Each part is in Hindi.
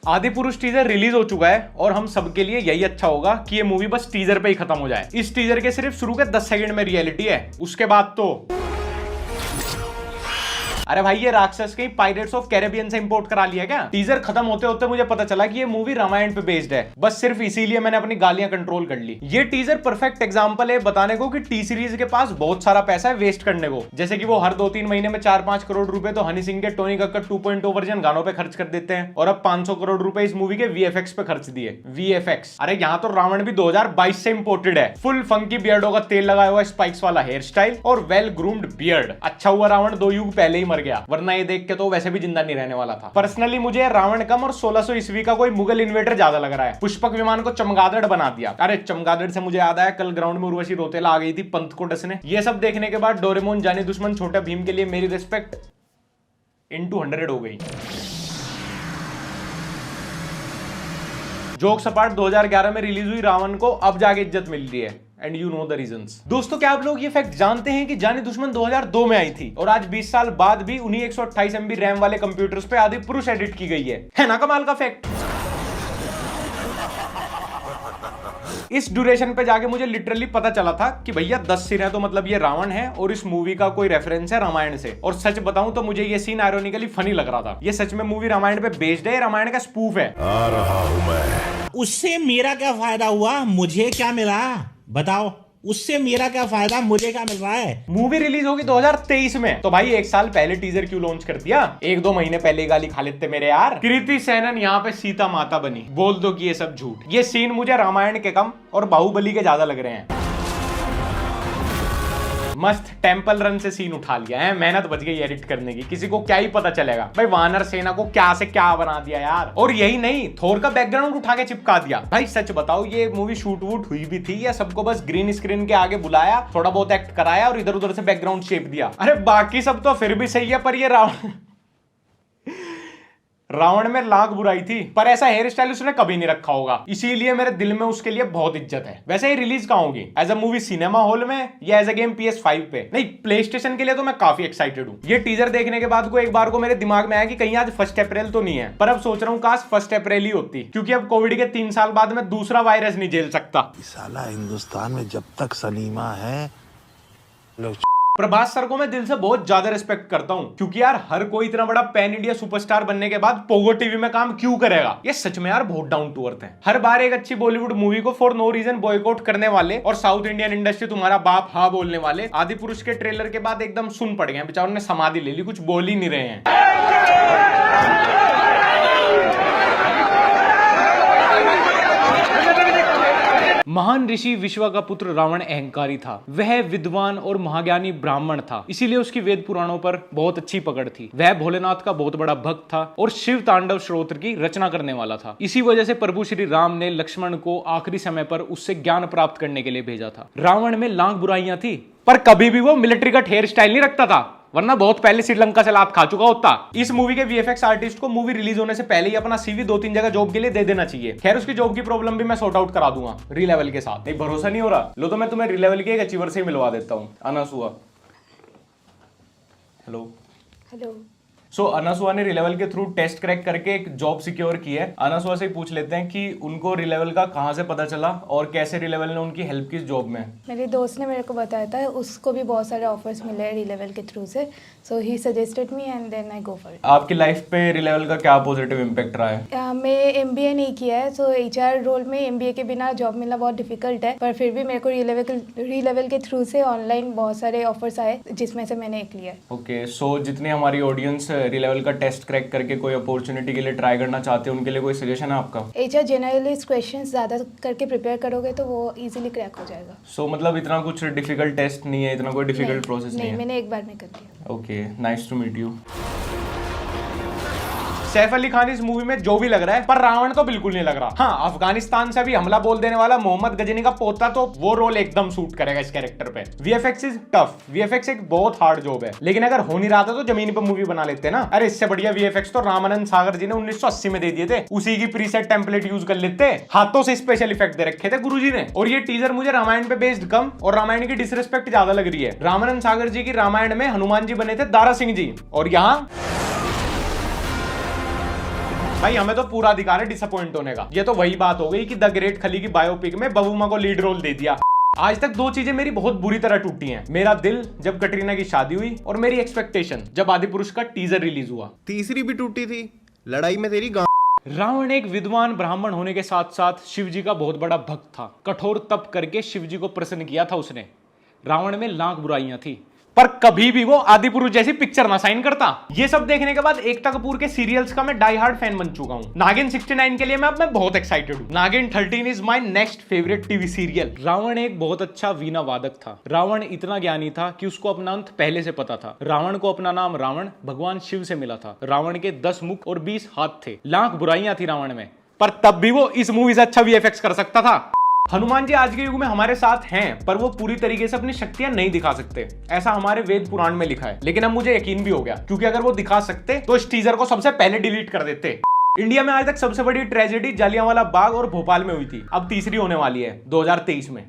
आदिपुरुष टीजर रिलीज हो चुका है और हम सबके लिए यही अच्छा होगा कि ये मूवी बस टीजर पे ही खत्म हो जाए। इस टीजर के सिर्फ शुरू के 10 सेकंड में रियलिटी है, उसके बाद तो अरे भाई ये राक्षस के पायरेट्स ऑफ कैरेबियन से इंपोर्ट करा लिया क्या? टीजर खत्म होते होते मुझे पता चला कि ये मूवी रामायण पे बेस्ड है। बस सिर्फ इसीलिए मैंने अपनी गालियां कंट्रोल कर ली। ये टीजर परफेक्ट एग्जांपल है बताने को कि टी सीरीज के पास बहुत सारा पैसा है वेस्ट करने को। जैसे कि वो हर 2-3 महीने में 4-5 करोड़ रुपए तो हनी सिंह के टोनी कक्कड़ 2.0 वर्जन गानों पे खर्च कर देते हैं और अब 500 करोड़ रुपए इस मूवी के वीएफएक्स पे खर्च दिए। वीएफएक्स, अरे यहाँ तो रावण भी 2022 से इंपोर्टेड है। फुल फंकी बियर्डो का तेल लगाया हुआ स्पाइक्स वाला हेयर स्टाइल और वेल ग्रूम्ड बियर्ड। अच्छा हुआ रावण 2 युग पहले ही मर गया, वरना ये के तो वैसे भी जिंदा नहीं रहने वाला था। पर्सनली मुझे रावण कम और 1600 ईस्वी का कोई मुगल इन्वेटर ज्यादा लग रहा है। पुष्पक विमान को चमगादड़ बना दिया। अरे चमगादड़ से मुझे याद आया, कल ग्राउंड में उर्वशी रौतेला आ गई थी पंत को डसने। ये सब देखने के बाद डोरेमोन जानी दुश्मन छोटा भीम के लिए मेरी रिस्पेक्ट into 100 हो गई। जोक सपाट 2011 में रिलीज हुई रावण को अब जाके इज्जत मिल रही है and you know the reasons. दोस्तों क्या आप लोग ये फैक्ट जानते हैं कि जानी दुश्मन 2002 में आई थी और आज 20 साल बाद भी उन्हीं 128 MB रैम वाले कंप्यूटर्स पे आदिपुरुष एडिट की गई है ना कमाल का फैक्ट? इस ड्यूरेशन पे जाके मुझे लिटरली पता चला था कि भैया 10 सिर है तो मतलब ये रावण है और इस मूवी का कोई रेफरेंस है रामायण से। और सच बताऊं तो मुझे ये सीन आयरोनिकली फनी लग रहा था। ये सच में मूवी रामायण पे बेस्ड है, रामायण का स्पूफ है। आ रहा हूं मैं। उससे मेरा क्या फायदा हुआ, मुझे क्या मिला बताओ? उससे मेरा क्या फायदा, मुझे क्या मिल रहा है? मूवी रिलीज होगी 2023 में, तो भाई 1 साल पहले टीजर क्यों लॉन्च कर दिया? 1-2 महीने पहले गाली खा लेते मेरे यार। कृति सेनन यहाँ पे सीता माता बनी, बोल दो कि ये सब झूठ। ये सीन मुझे रामायण के कम और बाहुबली के ज्यादा लग रहे हैं। मस्त टेंपल रन से सीन उठा लिया है, मेहनत बच गई एडिट करने की। किसी को क्या ही पता चलेगा भाई वानर सेना को क्या से क्या बना दिया यार। और यही नहीं, थोर का बैकग्राउंड उठा के चिपका दिया। भाई सच बताओ ये मूवी शूट वूट हुई भी थी या सबको बस ग्रीन स्क्रीन के आगे बुलाया, थोड़ा बहुत एक्ट कराया और इधर उधर से बैकग्राउंड शेप दिया? अरे बाकी सब तो फिर भी सही है, पर ये रावण में लाख बुराई थी, पर ऐसा हेयर स्टाइल उसने कभी नहीं रखा होगा, इसीलिए मेरे दिल में उसके लिए बहुत इज्जत है। वैसे ये रिलीज कहाँ होगी? As a movie cinema hall में या एज अ गेम PS5 पे? नहीं, प्ले स्टेशन के लिए तो मैं काफी एक्साइटेड हूँ। ये टीजर देखने के बाद को एक बार को मेरे दिमाग में आया कि कहीं आज 1 अप्रैल तो नहीं है, पर अब सोच रहा हूँ काश 1 अप्रैल ही होती, क्योंकि अब कोविड के 3 साल बाद मैं दूसरा वायरस नहीं झेल सकता। साला हिंदुस्तान में जब तक सलीमा है लोग। प्रभास सर को मैं दिल से बहुत ज्यादा रिस्पेक्ट करता हूं, क्योंकि यार हर कोई इतना बड़ा पैन इंडिया सुपरस्टार बनने के बाद पोगो टीवी में काम क्यों करेगा? ये सच में यार बहुत डाउन टू अर्थ है। हर बार एक अच्छी बॉलीवुड मूवी को फॉर नो रीजन बॉयकॉट करने वाले और साउथ इंडियन इंडस्ट्री तुम्हारा बाप हाँ बोलने वाले आदिपुरुष के ट्रेलर के बाद एकदम सुन पड़ गए, बेचारों ने समाधि ले ली, कुछ बोल ही नहीं रहे हैं। महान ऋषि विश्वा का पुत्र रावण अहंकारी था। वह विद्वान और महाज्ञानी ब्राह्मण था, इसीलिए उसकी वेद पुराणों पर बहुत अच्छी पकड़ थी। वह भोलेनाथ का बहुत बड़ा भक्त था और शिव तांडव स्तोत्र की रचना करने वाला था। इसी वजह से प्रभु श्री राम ने लक्ष्मण को आखिरी समय पर उससे ज्ञान प्राप्त करने के लिए भेजा था। रावण में लाख बुराइयां थी, पर कभी भी वो मिलिट्री कट हेयर स्टाइल नहीं रखता था, वरना बहुत पहले श्रीलंका से लात खा चुका होता। इस मूवी के वीएफएक्स आर्टिस्ट को मूवी रिलीज होने से पहले ही अपना सीवी 2-3 जगह जॉब के लिए दे देना चाहिए। खैर उसकी जॉब की प्रॉब्लम भी मैं सॉर्ट आउट करा दूंगा रीलेवल के साथ। नहीं भरोसा नहीं हो रहा, लो तो मैं तुम्हें रीलेवल के एक अचीवर से ही मिलवा देता हूँ। अनासुआ, हेलो हेलो। सो अनासुआ ने रिलेवल के थ्रू टेस्ट क्रैक करके एक जॉब सिक्योर की है। अनासुआ से ही पूछ लेते हैं कि उनको रिलेवल का कहाँ से पता चला और कैसे रिलेवल ने उनकी हेल्प की इस जॉब में। मेरे दोस्त ने मेरे को बताया था, उसको भी बहुत सारे ऑफर्स मिले हैं रिलेवल के थ्रू से, so he suggested me and then I go for it. आपकी लाइफ पे रिलेवल का क्या पॉजिटिव इम्पैक्ट रहा है? मैं एमबीए नहीं किया है, सो एचआर रोल में एमबीए के बिना जॉब मिलना बहुत डिफिकल्ट है, पर फिर भी मेरे को रिलेवल के थ्रू से ऑनलाइन बहुत सारे ऑफर्स आए, जिसमें से मैंने एक लिया। ओके, सो जितनी हमारी ऑडियंस रिलेवल का टेस्ट क्रैक करके कोई अपॉर्चुनिटी के लिए ट्राई करना चाहते हैं, उनके लिए कोई सजेशन है आपका? एचआर जनरलिस्ट क्वेश्चंस ज्यादा करके प्रिपेयर करोगे तो वो इजीली क्रैक हो जाएगा। सो मतलब इतना कुछ डिफिकल्ट टेस्ट नहीं है, इतना कोई डिफिकल्ट प्रोसेस नहीं है? मैंने एक बार में कर दिया। Okay, nice to meet you. Saif Ali Khan इस मूवी में जो भी लग रहा है, पर रावण तो बिल्कुल नहीं लग रहा। हाँ, अफगानिस्तान से भी हमला बोल देने वाला मोहम्मद गजनी का पोता तो वो रोल एकदम सूट करेगा इस कैरेक्टर पे। वीएफएक्स इज टफ, वीएफएक्स एक बहुत हार्ड जॉब है, लेकिन अगर हो नहीं रहा था तो जमीन पर मूवी बना लेते ना। अरे इससे बढ़िया वीएफएक्स तो रामानंद सागर जी ने 1980 में दे दिए थे, उसी की प्रीसेट टेम्पलेट यूज कर लेते, हाथों से स्पेशल इफेक्ट दे रखे थे गुरुजी ने। और ये टीजर मुझे रामायण पे बेस्ड कम और रामायण की डिसरिस्पेक्ट ज्यादा लग रही है। रामानंद सागर जी की रामायण में हनुमान जी बने थे दारा सिंह जी, और यहाँ भाई हमें तो पूरा अधिकार है डिसअपॉइंट होने का। ये तो वही बात हो गई कि द ग्रेट खली की बायोपिक में बबूमा को लीड रोल दे दिया। आज तक दो चीजें मेरी बहुत बुरी तरह टूटी हैं, मेरा दिल जब कटरीना की शादी हुई और मेरी एक्सपेक्टेशन जब आदिपुरुष का टीजर रिलीज हुआ। तीसरी भी टूटी थी, लड़ाई में तेरी रावण एक विद्वान ब्राह्मण होने के साथ साथ शिव जी का बहुत बड़ा भक्त था। कठोर तप करके शिव जी को प्रसन्न किया था उसने। रावण में लाख बुराइयां थी, पर कभी भी वो आदिपुरुष जैसी पिक्चर ना साइन करता। ये सब देखने के बाद एकता कपूर के सीरियल्स का मैं डाई हार्ड फैन बन चुका हूँ। नागिन 69 के लिए मैं बहुत एक्साइटेड हूँ। Naagin 13 is my next favourite TV serial. Ravan एक बहुत अच्छा वीणा वादक था। रावण इतना ज्ञानी था कि उसको अपना अंत पहले से पता था। रावण को अपना नाम रावण भगवान शिव से मिला था। रावण के 10 मुख और 20 हाथ थे। लाख बुराइयां थी रावण में, पर तब भी वो इस मूवी से अच्छा वीएफएक्स कर सकता था। हनुमान जी आज के युग में हमारे साथ हैं, पर वो पूरी तरीके से अपनी शक्तियां नहीं दिखा सकते, ऐसा हमारे वेद पुराण में लिखा है। लेकिन अब मुझे यकीन भी हो गया, क्योंकि अगर वो दिखा सकते तो इस टीजर को सबसे पहले डिलीट कर देते। इंडिया में आज तक सबसे बड़ी ट्रेजेडी जालियांवाला बाग और भोपाल में हुई थी, अब तीसरी होने वाली है 2023 में।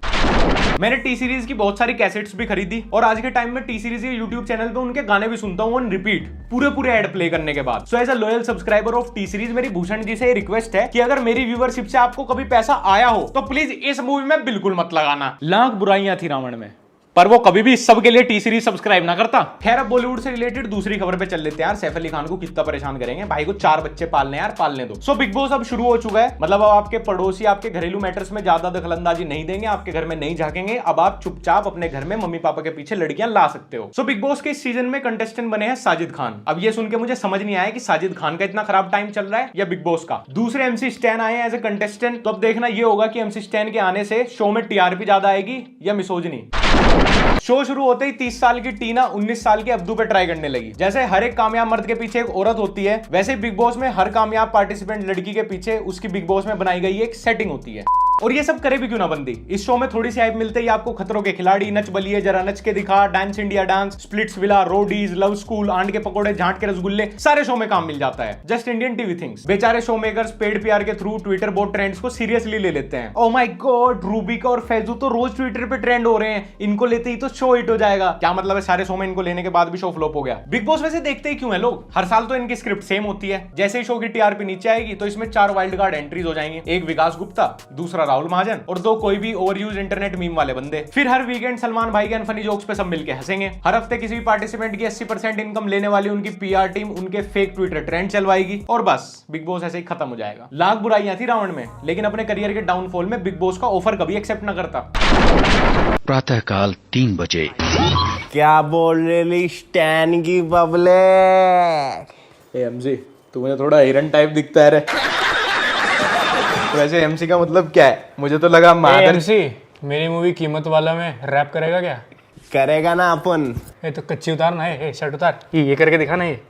मैंने टी सीरीज की बहुत सारी कैसेट्स भी खरीदी और आज के टाइम में टी सीरीज के यूट्यूब चैनल पे उनके गाने भी सुनता हूँ ऑन रिपीट, पूरे ऐड प्ले करने के बाद। So as a loyal subscriber of T series मेरी भूषण जी से रिक्वेस्ट है कि अगर मेरी व्यूअरशिप से आपको कभी पैसा आया हो तो प्लीज इस मूवी में बिल्कुल मत लगाना। लाख बुराइयां थी रावण में, पर वो कभी भी इस सब के लिए टी सीरीज सब्सक्राइब ना करता। खैर अब बॉलीवुड से रिलेटेड दूसरी खबर पे चल लेते हैं यार। सैफ अली खान को कितना परेशान करेंगे, भाई को 4 बच्चे पालने यार, पालने दो। सो बिग बॉस अब शुरू हो चुका है, मतलब अब आपके पड़ोसी आपके घरेलू मैटर्स में ज्यादा दखलंदाजी नहीं देंगे, आपके घर में नहीं झांकेंगे। अब आप चुपचाप अपने घर में मम्मी पापा के पीछे लड़कियां ला सकते हो। सो बिग बॉस के इस सीजन में कंटेस्टेंट बने हैं साजिद खान। अब ये सुन के मुझे समझ नहीं आया कि साजिद खान का इतना खराब टाइम चल रहा है या बिग बॉस का। दूसरे एमसी स्टैन आए एज ए कंटेस्टेंट, तो अब देखना ये होगा कि एमसी स्टैन के आने से शो में टीआरपी ज्यादा आएगी या मिसोजनी। शो शुरू होते ही 30 साल की टीना 19 साल के अब्दू पे ट्राई करने लगी। जैसे हर एक कामयाब मर्द के पीछे एक औरत होती है, वैसे बिग बॉस में हर कामयाब पार्टिसिपेंट लड़की के पीछे उसकी बिग बॉस में बनाई गई एक सेटिंग होती है। और ये सब करे भी क्यों ना बंदी। इस शो में थोड़ी सी हाइप मिलते ही आपको खतरों के खिलाड़ी, नच बलिए जरा नच के दिखा, dance India dance, splitsvilla, roadies, love school, आंट के पकोड़े, झांट के रसगुल्ले, सारे शो में काम मिल जाता है। Just Indian TV things. बेचारे शो मेकर्स पेड पीआर के थ्रू ट्विटर बोर्ड ट्रेंड्स को सीरियसली ले लेते हैं। ओह माय गॉड, रूबिका और फैजू तो रोज ट्विटर पे ट्रेंड हो रहे हैं, इनको लेते ही तो शो हिट हो जाएगा। क्या मतलब है, सारे शो में इनको लेने के बाद भी शो फ्लॉप हो गया। बिग बॉस वैसे देखते ही क्यों है लोग? हर साल तो इनकी स्क्रिप्ट सेम होती है। जैसे ही शो की टीआरपी नीचे आएगी तो इसमें 4 वाइल्ड कार्ड एंट्रीज हो जाएंगे, एक विकास गुप्ता, दूसरा राहुल महाजन और कोई भी ओवरयूज इंटरनेट मीम वाले बंदे। फिर हर वीकेंड सलमान भाई के अनफनी जोक्स पे सब मिलके हंसेंगे। हर हफ्ते किसी भी पार्टिसिपेंट की 80% इनकम लेने वाली उनकी पीआर टीम उनके फेक ट्विटर ट्रेंड चलवाएगी और बस बिग बॉस ऐसे ही खत्म हो जाएगा। लाख बुराइयां थी रावण में, लेकिन अपने करियर के डाउनफॉल में बिग बॉस का ऑफर कभी एक्सेप्ट ना करता। प्रातःकाल 3 बजे। क्या बोल रही स्टैन की बबले? एमसी तू मुझे थोड़ा हिरन टाइप दिखता है रे। वैसे एमसी का मतलब क्या है? मुझे तो लगा एमसी मेरी मूवी कीमत वाला में रैप करेगा क्या? करेगा ना अपन। ये तो कच्ची उतार ना है, शर्ट उतार, ये करके दिखा ना, ये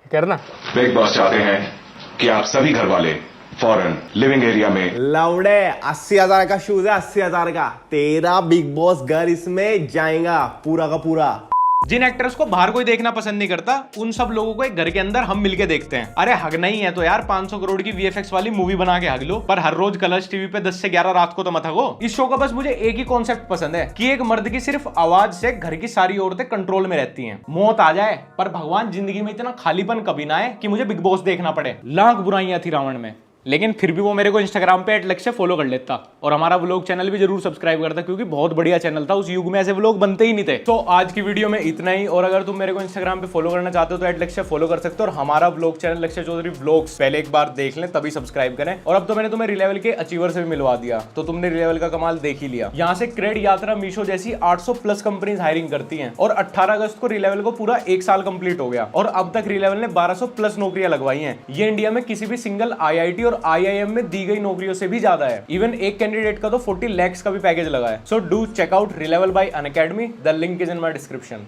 करना। बिग बॉस चाहते हैं कि आप सभी घर वाले फॉरेन लिविंग एरिया में लौड़े 80,000 का शूज है, 80,000 का। तेरा बिग बॉस घर इसमें जाएगा पूरा का पूरा। जिन एक्टर्स को बाहर कोई देखना पसंद नहीं करता, उन सब लोगों को एक घर के अंदर हम मिलके देखते हैं। अरे हगना ही है तो यार 500 करोड़ की वीएफएक्स वाली मूवी बना के हग लो, पर हर रोज कलर्स टीवी पे 10 से 11 रात को तो मत हगो। इस शो का बस मुझे एक ही कॉन्सेप्ट पसंद है कि एक मर्द की सिर्फ आवाज से घर की सारी औरतें कंट्रोल में रहती हैं। मौत आ जाए पर भगवान जिंदगी में इतना खालीपन कभी ना आए कि मुझे बिग बॉस देखना पड़े। लाख बुराइयां थी रावण में, लेकिन फिर भी वो मेरे को इंस्टाग्राम पे @लक्ष्य फॉलो कर लेता और हमारा व्लॉग चैनल भी जरूर सब्सक्राइब करता, क्योंकि बहुत बढ़िया चैनल था। उस युग में ऐसे व्लॉग बनते ही नहीं थे। तो आज की वीडियो में इतना ही, और अगर तुम मेरे को इंस्टाग्राम पे फॉलो करना चाहते हो तो @लक्ष्य फॉलो कर सकते हो। और हमारा व्लॉग चैनल लक्ष्य चौधरी व्लॉग्स पहले एक बार देख लें तभी सब्सक्राइब करें। और अब तो मैंने तुम्हें रिलेवल के अचीवर से भी मिलवा दिया, तो तुमने रिलेवल का कमाल देख ही लिया। यहाँ से क्रेड, यात्रा, मीशो जैसी 800+ कंपनीज हायरिंग करती हैं और 18 अगस्त को रिलेवल को पूरा 1 साल कंप्लीट हो गया और अब तक रिलेवल ने 1200+ नौकरियां लगवाई हैं। ये इंडिया में किसी भी सिंगल IIT और IIM में दी गई नौकरियों से भी ज्यादा है। इवन एक कैंडिडेट का तो 40 lakhs का भी पैकेज लगा है। So do check out ReLevel by Unacademy, the link is in my description.